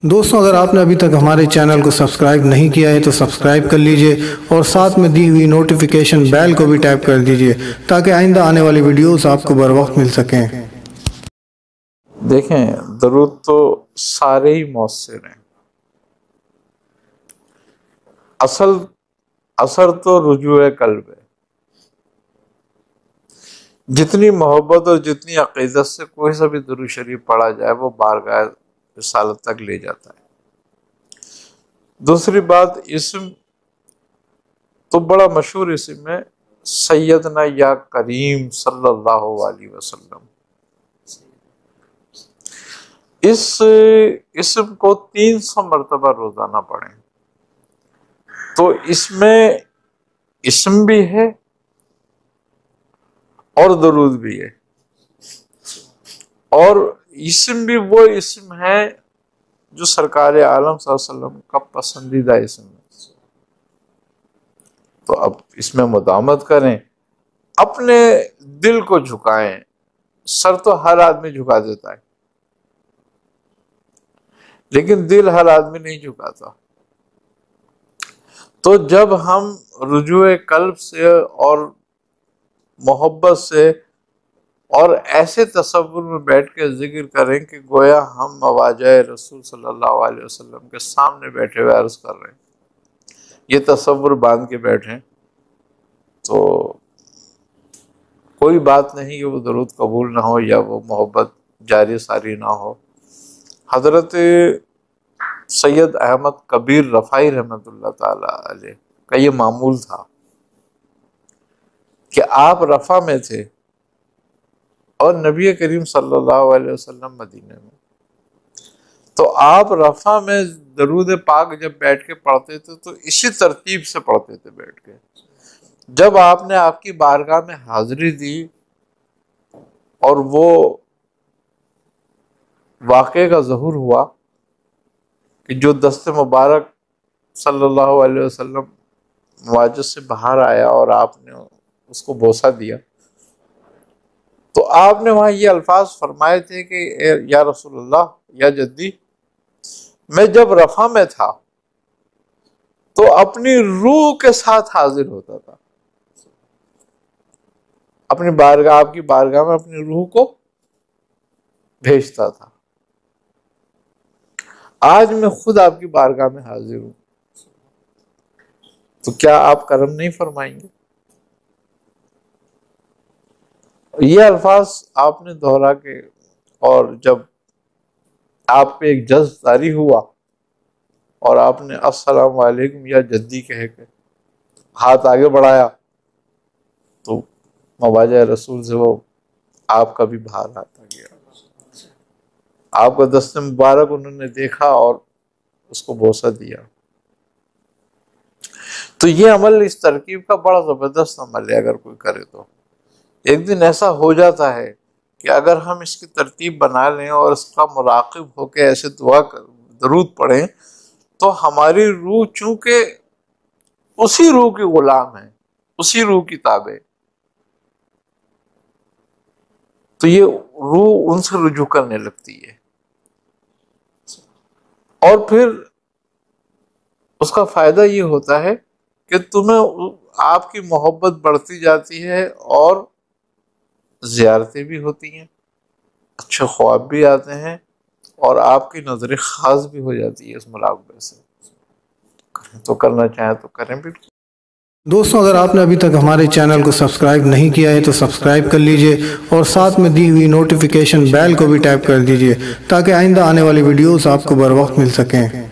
دوستوں، اگر آپ نے ابھی تک ہمارے چینل کو سبسکرائب نہیں کیا ہے تو سبسکرائب کر لیجئے اور ساتھ میں دی ہوئی نوٹیفیکیشن بیل کو بھی ٹیپ کر دیجئے تاکہ آئندہ آنے والی ویڈیوز آپ کو بر وقت مل سکیں۔ دیکھیں، درود تو سارے ہی مؤثر ہیں۔ اثر تو رجوع قلب ہے۔ جتنی محبت اور جتنی عقیدت سے کوئی سا بھی درود شریف پڑھا جائے وہ بارگاہ رسالت تک لے جاتا ہے۔ دوسری بات، اسم تو بڑا مشہور اسم ہے، سیدنا یا کریم صلی اللہ علیہ وسلم۔ اس اسم کو 300 مرتبہ روزانہ پڑھیں تو اس میں اسم بھی ہے اور درود بھی ہے، اور اسم بھی وہ اسم ہے جو سرکار عالم صلی اللہ علیہ وسلم کا پسندیدہ اسم ہے۔ تو اب اس میں مداومت کریں، اپنے دل کو جھکائیں۔ سر تو ہر آدمی جھکا دیتا ہے لیکن دل ہر آدمی نہیں جھکاتا۔ تو جب ہم رجوع قلب سے اور محبت سے اور ایسے تصور میں بیٹھ کے ذکر کریں کہ گویا ہم مواجہ رسول صلی اللہ علیہ وسلم کے سامنے بیٹھے ہوئے عرض کر رہے ہیں، یہ تصور باندھ کے بیٹھیں تو کوئی بات نہیں کہ وہ درود قبول نہ ہو یا وہ محبت جاری ساری نہ ہو۔ حضرت سید احمد کبیر رفاعی رحمۃ اللہ تعالی علیہ کا یہ معمول تھا کہ آپ رفع میں تھے اور نبی کریم صلی اللہ علیہ وسلم مدینے میں، تو آپ رفع میں درود پاک جب بیٹھ کے پڑھتے تھے تو اسی ترتیب سے پڑھتے تھے بیٹھ کے۔ جب آپ نے آپ کی بارگاہ میں حاضری دی اور وہ واقعے کا ظہور ہوا کہ جو دست مبارک صلی اللہ علیہ وسلم مواجد سے باہر آیا اور آپ نے اس کو بوسہ دیا، تو آپ نے وہاں یہ الفاظ فرمائے تھے کہ یا رسول اللہ، یا جدی، میں جب رفع میں تھا تو اپنی روح کے ساتھ حاضر ہوتا تھا، اپنی بارگاہ، آپ کی بارگاہ میں اپنی روح کو بھیجتا تھا۔ آج میں خود آپ کی بارگاہ میں حاضر ہوں، تو کیا آپ کرم نہیں فرمائیں گے؟ یہ الفاظ آپ نے دہرا کے، اور جب آپ پہ ایک جذب طاری ہوا اور آپ نے السلام علیکم یا جدی کہہ کے ہاتھ آگے بڑھایا تو مواجہ رسول سے وہ آپ کا بھی بھار آتا گیا، آپ کا دست مبارک انہوں نے دیکھا اور اس کو بوسہ دیا۔ تو یہ عمل، اس ترکیب کا بڑا زبردست عمل ہے، اگر کوئی کرے تو ایک دن ایسا ہو جاتا ہے کہ اگر ہم اس کی ترتیب بنا لیں اور اس کا مراقب ہو کے ایسے درود پڑھیں تو ہماری روح چونکہ اسی روح کی غلام ہے، اسی روح کی تابع، تو یہ روح ان سے رجوع کرنے لگتی ہے، اور پھر اس کا فائدہ یہ ہوتا ہے کہ تمہیں آپ کی محبت بڑھتی جاتی ہے اور زیارتیں بھی ہوتی ہیں، اچھے خواب بھی آتے ہیں، اور آپ کی نظر خاص بھی ہو جاتی ہے اس مراقبے سے۔ کریں تو کرنا چاہیں تو کریں بھی۔ دوستوں، اگر آپ نے ابھی تک ہمارے چینل کو سبسکرائب نہیں کیا ہے تو سبسکرائب کر لیجئے اور ساتھ میں دی ہوئی نوٹیفیکیشن بیل کو بھی ٹیپ کر دیجئے تاکہ آئندہ آنے والی ویڈیوز آپ کو بر وقت مل سکیں۔